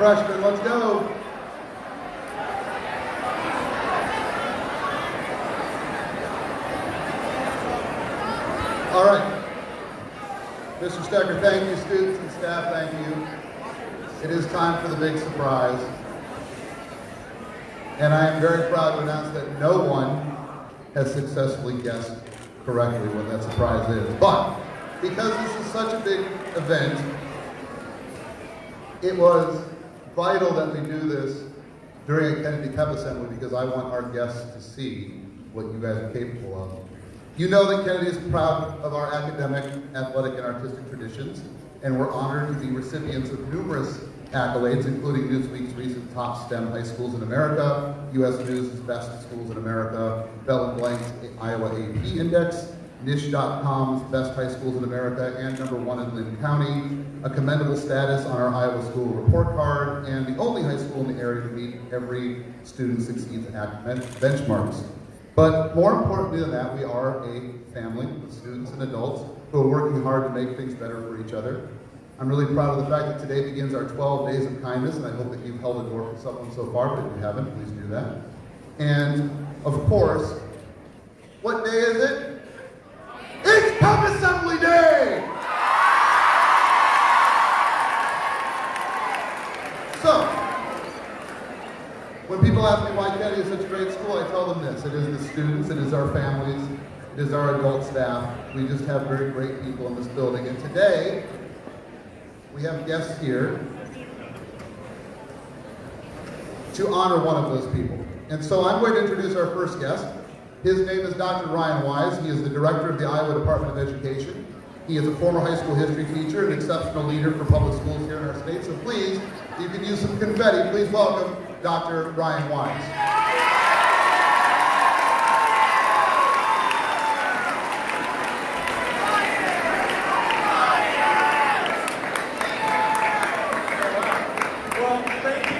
freshmen, let's go. All right. Mr. Stecker, thank you. Students and staff, thank you. It is time for the big surprise. And I am very proud to announce that no one has successfully guessed correctly what that surprise is. But because this is such a big event, it was vital that we do this during a Kennedy Pep Assembly because I want our guests to see what you guys are capable of. You know that Kennedy is proud of our academic, athletic, and artistic traditions, and we're honored to be recipients of numerous accolades, including Newsweek's recent top STEM high schools in America, U.S. News' best schools in America, Bell & Blank's Iowa AP Index, Niche.com's best high schools in America, and #1 in Lynn County, a commendable status on our Iowa School Report Card, and the only high school in the area to meet every student succeeds at benchmarks. But more importantly than that, we are a family of students and adults who are working hard to make things better for each other. I'm really proud of the fact that today begins our 12 days of kindness, and I hope that you've held a door for someone so far, but if you haven't, please do that. And, of course, what day is it? It's Pep Assembly Day! So, when people ask me why Kennedy is such a great school, I tell them this. It is the students, it is our families, it is our adult staff. We just have very great people in this building. And today, we have guests here to honor one of those people. And so I'm going to introduce our first guest. His name is Dr. Ryan Wise. He is the director of the Iowa Department of Education. He is a former high school history teacher and exceptional leader for public schools here in our state. So please, you can use some confetti. Please welcome Dr. Ryan Wise. Well, thank you,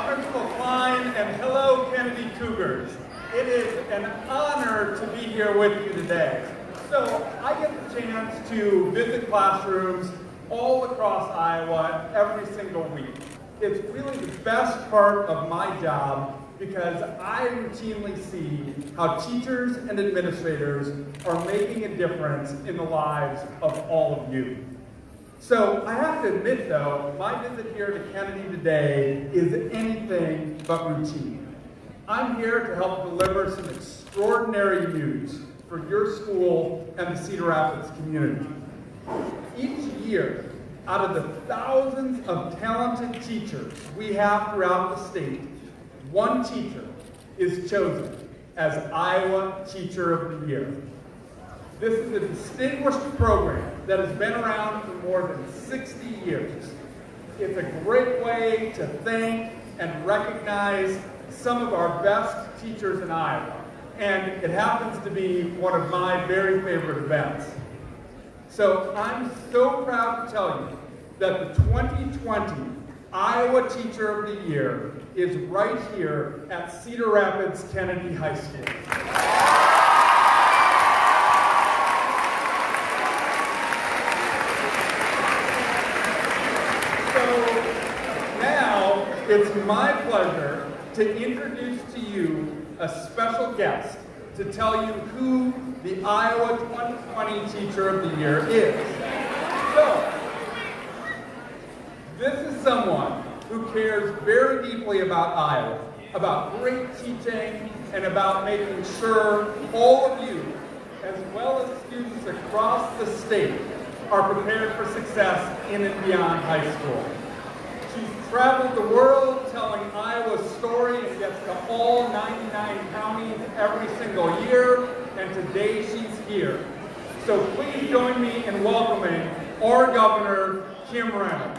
Principal Klein, and hello, Kennedy Cougars. It is an honor to be here with you today. So I get the chance to visit classrooms all across Iowa every single week. It's really the best part of my job because I routinely see how teachers and administrators are making a difference in the lives of all of you. So I have to admit though, my visit here to Kennedy today is anything but routine. I'm here to help deliver some extraordinary news for your school and the Cedar Rapids community. Each year, out of the thousands of talented teachers we have throughout the state, one teacher is chosen as Iowa Teacher of the Year. This is a distinguished program that has been around for more than 60 years. It's a great way to thank and recognize some of our best teachers in Iowa, and it happens to be one of my very favorite events. So I'm so proud to tell you that the 2020 Iowa Teacher of the Year is right here at Cedar Rapids Kennedy High School. So now it's my pleasure to introduce to you a special guest to tell you who the Iowa 2020 Teacher of the Year is. So, this is someone who cares very deeply about Iowa, about great teaching, and about making sure all of you, as well as students across the state, are prepared for success in and beyond high school. She's traveled the world telling Iowa's story and gets to all 99 counties every single year, and today she's here. So please join me in welcoming our Governor, Kim Reynolds.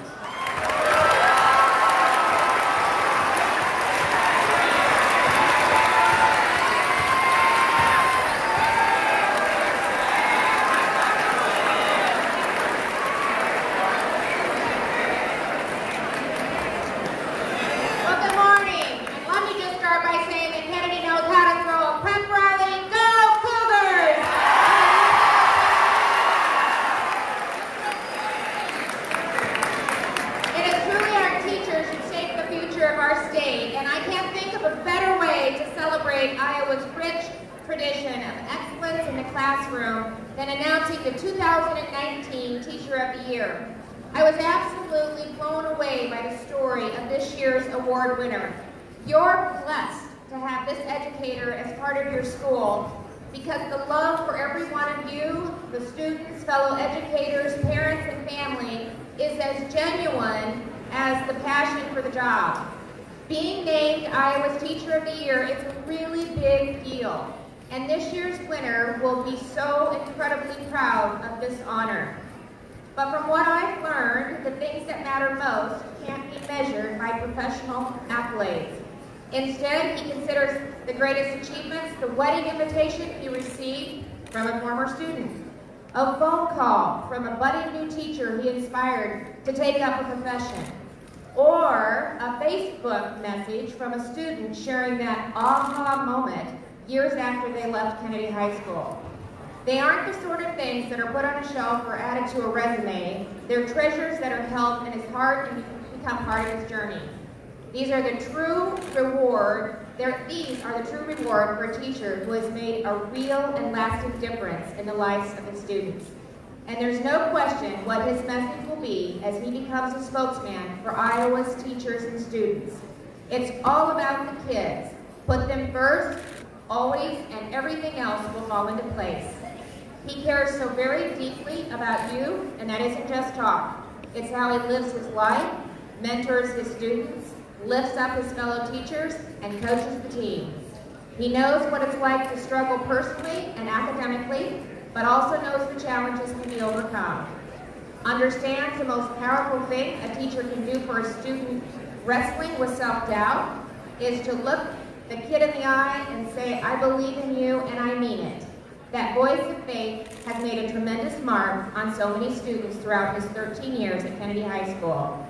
It is truly announcing the 2019 Teacher of the Year. I was absolutely blown away by the story of this year's award winner. You're blessed to have this educator as part of your school because the love for every one of you, the students, fellow educators, parents, and family is as genuine as the passion for the job. Being named Iowa's Teacher of the Year is a really big deal, and this year's winner will be so incredibly proud of this honor. But from what I've learned, the things that matter most can't be measured by professional accolades. Instead, he considers the greatest achievements the wedding invitation he received from a former student, a phone call from a budding new teacher he inspired to take up a profession, or a Facebook message from a student sharing that aha moment years after they left Kennedy High School. They aren't the sort of things that are put on a shelf or added to a resume. They're treasures that are held in his heart and become part of his journey. These are the true reward for a teacher who has made a real and lasting difference in the lives of his students. And there's no question what his message will be as he becomes a spokesman for Iowa's teachers and students. It's all about the kids. Put them first, always, and everything else will fall into place. He cares so very deeply about you, and that isn't just talk. It's how he lives his life, mentors his students, lifts up his fellow teachers, and coaches the team. He knows what it's like to struggle personally and academically, but also knows the challenges can be overcome. Understands the most powerful thing a teacher can do for a student wrestling with self-doubt is to look the kid in the eye and say, I believe in you and I mean it. That voice of faith has made a tremendous mark on so many students throughout his 13 years at Kennedy High School.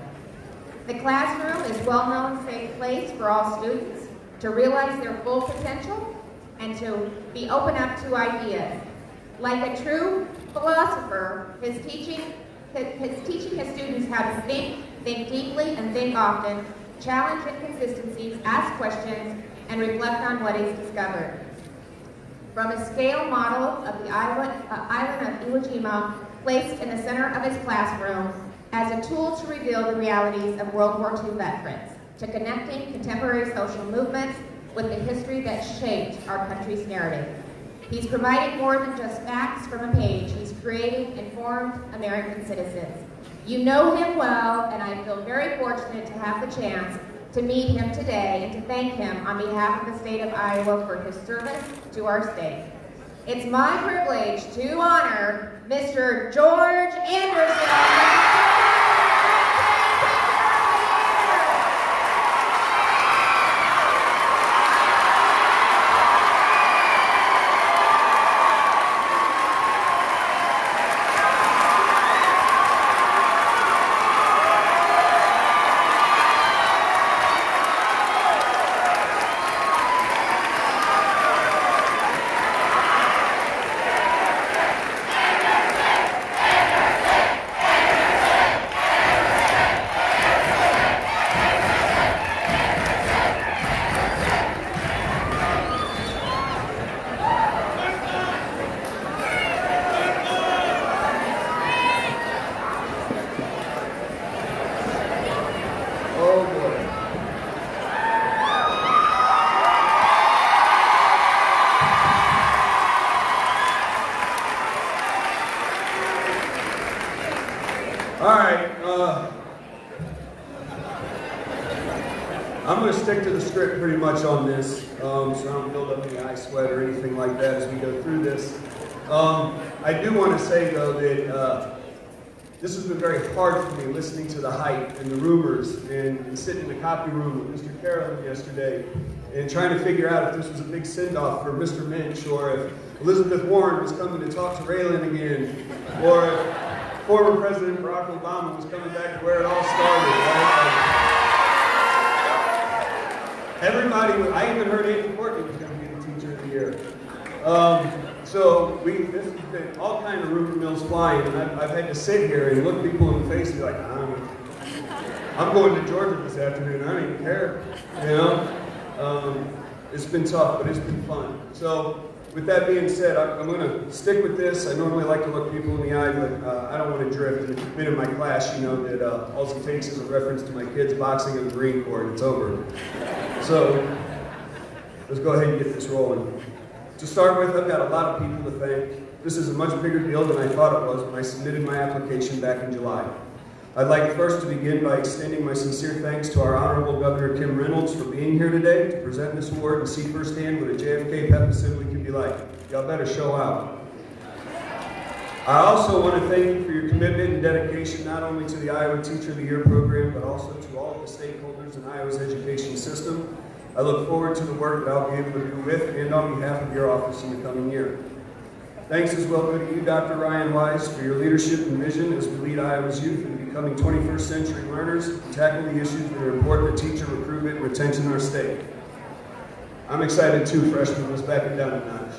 The classroom is a well-known safe place for all students to realize their full potential and to be open up to ideas. Like a true philosopher, his teaching his students how to think deeply and think often, challenge inconsistencies, ask questions, and reflect on what he's discovered. From a scale model of the island of Iwo Jima placed in the center of his classroom as a tool to reveal the realities of World War II veterans, to connecting contemporary social movements with the history that shaped our country's narrative. He's providing more than just facts from a page. He's creating informed American citizens. You know him well, and I feel very fortunate to have the chance to meet him today and to thank him on behalf of the state of Iowa for his service to our state. It's my privilege to honor Mr. George Anderson. I'm going to stick to the script pretty much on this, so I don't build up any eye sweat or anything like that as we go through this. I do want to say, though, that this has been very hard for me, listening to the hype and the rumors and sitting in the copy room with Mr. Carroll yesterday and trying to figure out if this was a big send-off for Mr. Minch, or if Elizabeth Warren was coming to talk to Raylan again, or if former President Barack Obama was coming back to where it all started. Right? Everybody, I even heard Andy Courtney was going to be the Teacher of the Year. This has been all kind of rumor mills flying, and I've had to sit here and look people in the face and be like, I'm going to Georgia this afternoon, I don't even care, you know? It's been tough, but it's been fun. So with that being said, I'm going to stick with this. I normally like to look people in the eye, but I don't want to drift. And if you've been in my class, you know that all it takes is a reference to my kids boxing in the Marine Corps, and it's over. So let's go ahead and get this rolling. To start with, I've got a lot of people to thank. This is a much bigger deal than I thought it was when I submitted my application back in July. I'd like first to begin by extending my sincere thanks to our Honorable Governor Kim Reynolds for being here today to present this award and see firsthand what a JFK Pep Assembly can be like. Y'all better show out. I also want to thank you for your commitment and dedication not only to the Iowa Teacher of the Year program, but also to all of the stakeholders in Iowa's education system. I look forward to the work that I'll be able to do with and on behalf of your office in the coming year. Thanks as well go to you, Dr. Ryan Wise, for your leadership and vision as we lead Iowa's youth in becoming 21st century learners and tackle the issues that are important to teacher recruitment and retention in our state. I'm excited too, freshmen. Let's back it down a notch.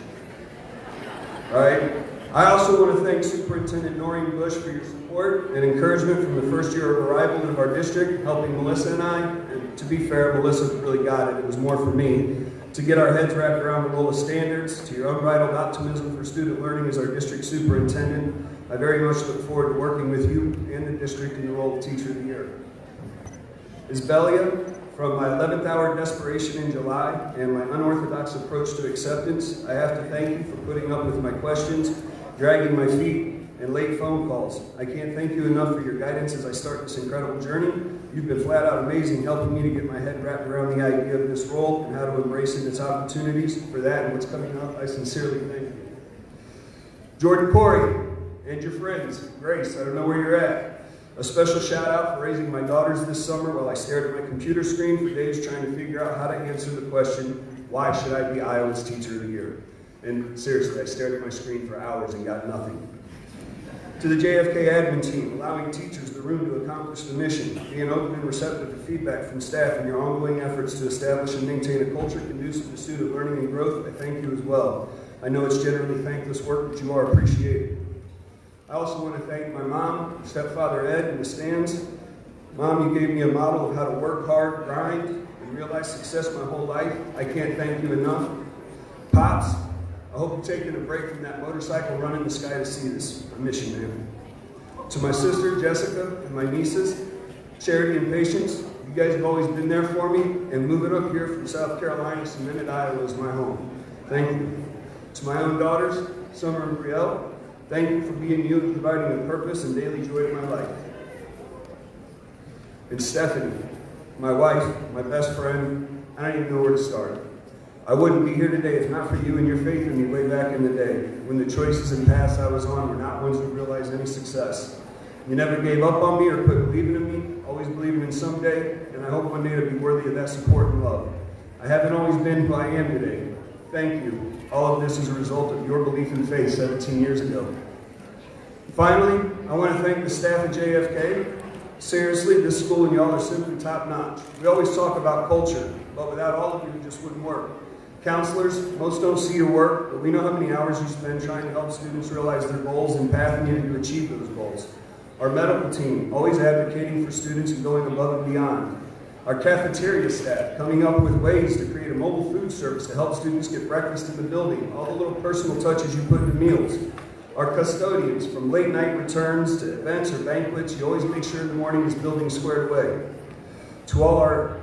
All right. I also want to thank Superintendent Noreen Bush for your support and encouragement from the first year of arrival of our district, helping Melissa and I, and to be fair, Melissa really got it. It was more for me. To get our heads wrapped around the role of standards, to your unbridled optimism for student learning as our district superintendent, I very much look forward to working with you and the district in the role of Teacher of the Year. Isbelia, from my 11th hour desperation in July and my unorthodox approach to acceptance, I have to thank you for putting up with my questions, dragging my feet, and late phone calls. I can't thank you enough for your guidance as I start this incredible journey. You've been flat out amazing, helping me to get my head wrapped around the idea of this role and how to embrace it, its opportunities. For that and what's coming up, I sincerely thank you. Jordan Corey and your friends, Grace, I don't know where you're at. A special shout out for raising my daughters this summer while I stared at my computer screen for days trying to figure out how to answer the question, why should I be Iowa's Teacher of the Year? And seriously, I stared at my screen for hours and got nothing. To the JFK admin team, allowing teachers the room to accomplish the mission, being open and receptive to feedback from staff in your ongoing efforts to establish and maintain a culture conducive to student learning and growth, I thank you as well. I know it's generally thankless work, but you are appreciated. I also want to thank my mom, stepfather Ed in the stands. Mom, you gave me a model of how to work hard, grind, and realize success my whole life. I can't thank you enough. Pops, I hope you're taking a break from that motorcycle run in the sky to see this. I miss you, man. To my sister, Jessica, and my nieces, Charity and Patience, you guys have always been there for me, and moving up here from South Carolina, cemented Iowa is my home. Thank you. To my own daughters, Summer and Brielle, thank you for being you and providing a purpose and daily joy to my life. And Stephanie, my wife, my best friend, I don't even know where to start. I wouldn't be here today if not for you and your faith in me way back in the day, when the choices and paths I was on were not ones that realized any success. You never gave up on me or quit believing in me, always believing in someday, and I hope one day to be worthy of that support and love. I haven't always been who I am today. Thank you. All of this is a result of your belief and faith 17 years ago. Finally, I want to thank the staff at JFK. Seriously, this school and y'all are simply top notch. We always talk about culture, but without all of you, it just wouldn't work. Counselors, most don't see your work, but we know how many hours you spend trying to help students realize their goals and pathing you to achieve those goals. Our medical team, always advocating for students and going above and beyond. Our cafeteria staff, coming up with ways to create a mobile food service to help students get breakfast in the building, all the little personal touches you put into meals. Our custodians, from late night returns to events or banquets, you always make sure in the morning this building is squared away. To all our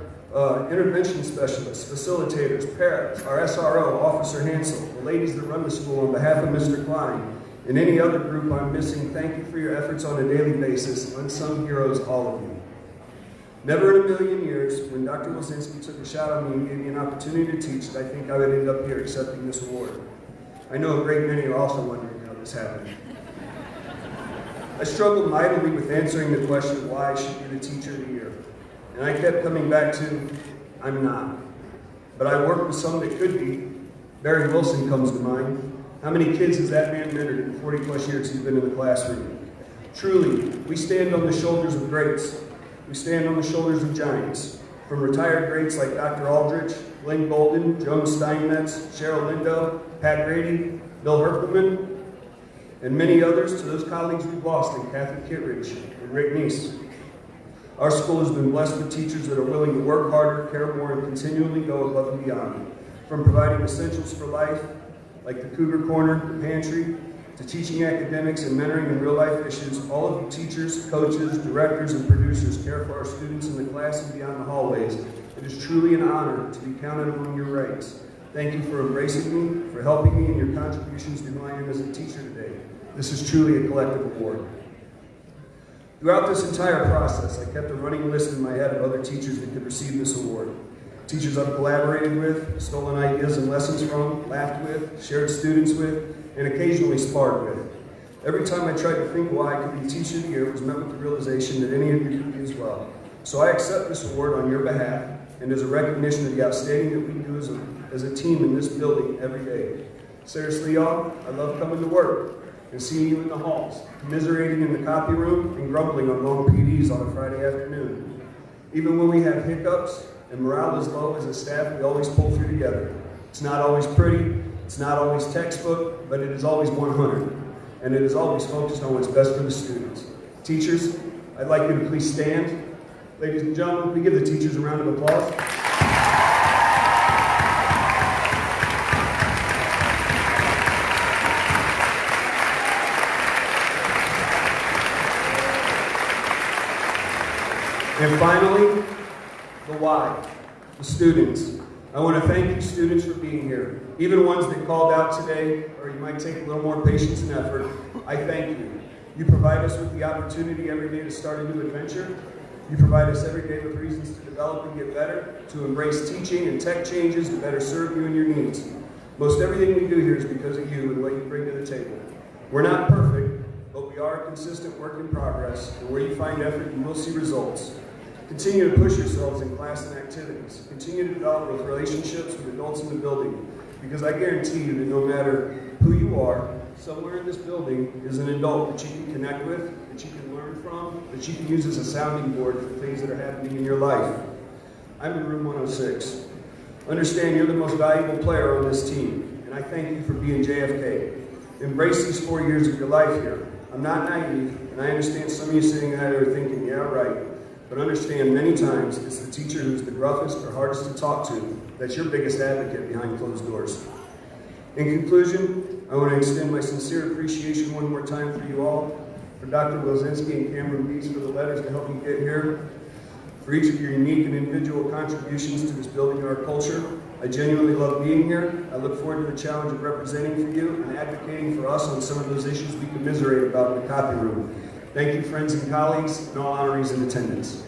intervention specialists, facilitators, paras, our SRO, Officer Hansel, the ladies that run the school on behalf of Mr. Klein, and any other group I'm missing, thank you for your efforts on a daily basis. Unsung heroes, all of you. Never in a million years, when Dr. Wilczynski took a shot on me and gave me an opportunity to teach, did I think I would end up here accepting this award. I know a great many are also wondering how this happened. I struggled mightily with answering the question of why I should be the Teacher of the Year. And I kept coming back to, I'm not. But I worked with some that could be. Barry Wilson comes to mind. How many kids has that man mentored in the 40 plus years he's been in the classroom? Truly, we stand on the shoulders of greats. We stand on the shoulders of giants. From retired greats like Dr. Aldrich, Blaine Golden, Joan Steinmetz, Cheryl Lindo, Pat Grady, Bill Herkelman, and many others, to those colleagues we've lost in Kathy Kittredge and Rick Neese. Our school has been blessed with teachers that are willing to work harder, care more, and continually go above and beyond. From providing essentials for life like the Cougar Corner, the pantry, to teaching academics and mentoring in real-life issues, all of you teachers, coaches, directors, and producers care for our students in the class and beyond the hallways. It is truly an honor to be counted among your ranks. Thank you for embracing me, for helping me, and your contributions to who I am as a teacher today. This is truly a collective award. Throughout this entire process, I kept a running list in my head of other teachers that could receive this award. Teachers I've collaborated with, stolen ideas and lessons from, laughed with, shared students with, and occasionally sparred with. Every time I tried to think why I could be Teacher of the Year, it was met with the realization that any of you could be as well. So I accept this award on your behalf and as a recognition of the outstanding that we do as a team in this building every day. Seriously, y'all, I love coming to work and seeing you in the halls, commiserating in the copy room, and grumbling on long PDs on a Friday afternoon. Even when we have hiccups and morale is low as a staff, we always pull through together. It's not always pretty, it's not always textbook, but it is always 100. And it is always focused on what's best for the students. Teachers, I'd like you to please stand. Ladies and gentlemen, we give the teachers a round of applause. And finally, the why, the students. I want to thank you students for being here. Even ones that called out today, or you might take a little more patience and effort, I thank you. You provide us with the opportunity every day to start a new adventure. You provide us every day with reasons to develop and get better, to embrace teaching and tech changes to better serve you and your needs. Most everything we do here is because of you and what you bring to the table. We're not perfect, but we are a consistent work in progress, and where you find effort, you will see results. Continue to push yourselves in class and activities. Continue to develop those relationships with adults in the building, because I guarantee you that no matter who you are, somewhere in this building is an adult that you can connect with, that you can learn from, that you can use as a sounding board for things that are happening in your life. I'm in room 106. Understand you're the most valuable player on this team, and I thank you for being JFK. Embrace these 4 years of your life here. I'm not naive, and I understand some of you sitting out there thinking, yeah, right. But understand many times it's the teacher who's the gruffest or hardest to talk to that's your biggest advocate behind closed doors. In conclusion, I want to extend my sincere appreciation one more time for you all, for Dr. Wilzinski and Cameron Bees for the letters to help me get here, for each of your unique and individual contributions to this building and our culture. I genuinely love being here. I look forward to the challenge of representing for you and advocating for us on some of those issues we commiserate about in the copy room. Thank you, friends and colleagues, and all honorees in attendance.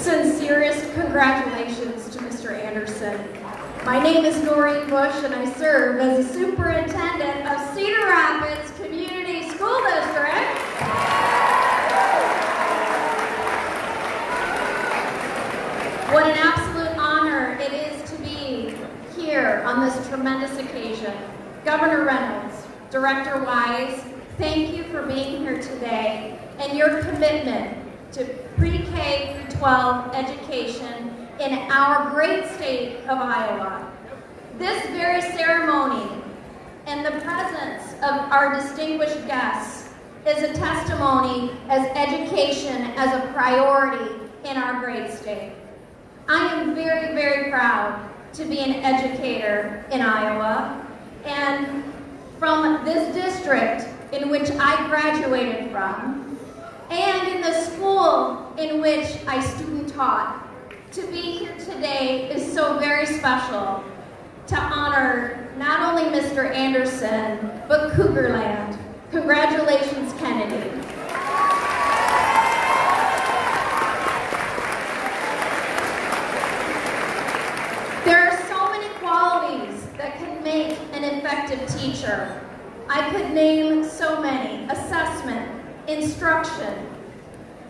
Sincerest congratulations to Mr. Anderson. My name is Noreen Bush, and I serve as the superintendent of Cedar Rapids Community School District. What an absolute honor it is to be here on this tremendous occasion. Governor Reynolds, Director Wise, thank you for being here today and your commitment to pre-K through 12 education in our great state of Iowa. This very ceremony and the presence of our distinguished guests is a testimony as education as a priority in our great state. I am very, very proud to be an educator in Iowa, and from this district in which I graduated from, and in the school in which I student taught. To be here today is so very special to honor not only Mr. Anderson, but Cougarland. Congratulations, Kennedy. There are so many qualities that can make instruction,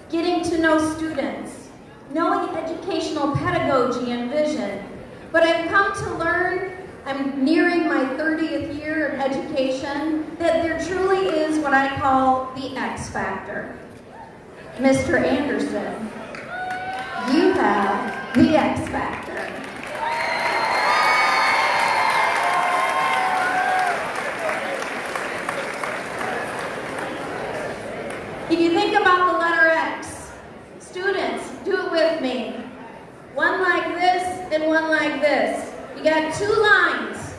getting to know students, knowing educational pedagogy and vision. But I've come to learn, I'm nearing my 30th year in education, that there truly is what I call the X factor. Mr. Anderson, you have the X factor. If you think about the letter X, students, do it with me. One like this and one like this. You got two lines.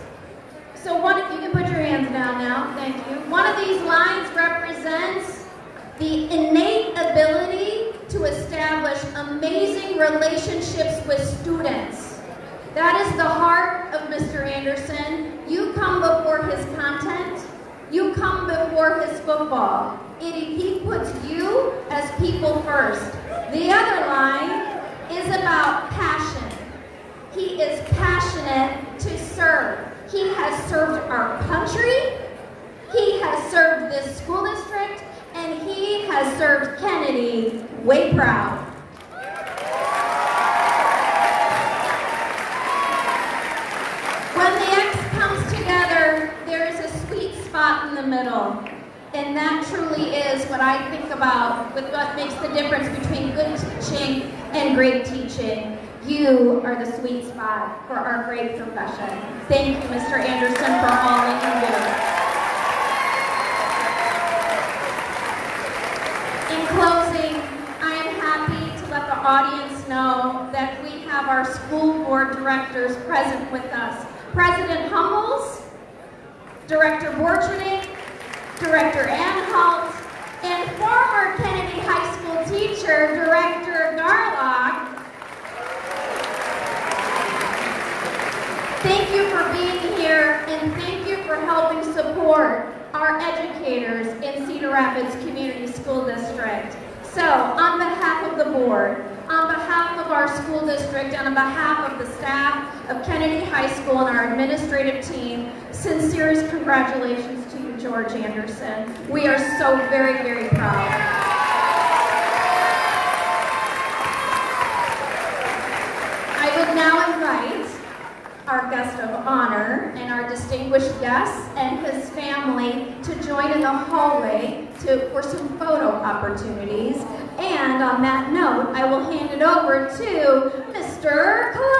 So one, you can put your hands down now, thank you. One of these lines represents the innate ability to establish amazing relationships with students. That is the heart of Mr. Anderson. You come before his content. You come before his football. He puts you as people first. The other line is about passion. He is passionate to serve. He has served our country. He has served this school district. And he has served Kennedy way proud. When the X comes together, there is a sweet spot in the middle. And that truly is what I think about with what makes the difference between good teaching and great teaching. You are the sweet spot for our great profession. Thank you, Mr. Anderson, for all that you do. In closing, I am happy to let the audience know that we have our school board directors present with us. President Humbles, Director Borcherding, Director Anhalt, and former Kennedy High School teacher, Director Garlock. Thank you for being here, and thank you for helping support our educators in Cedar Rapids Community School District. So, on behalf of the board, on behalf of our school district, and on behalf of the staff of Kennedy High School and our administrative team, sincerest congratulations to you, George Anderson. We are so very, very proud. I would now invite our guest of honor and our distinguished guest and his family to join in the hallway for some photo opportunities. And on that note, I will hand it over to Mr. Klein.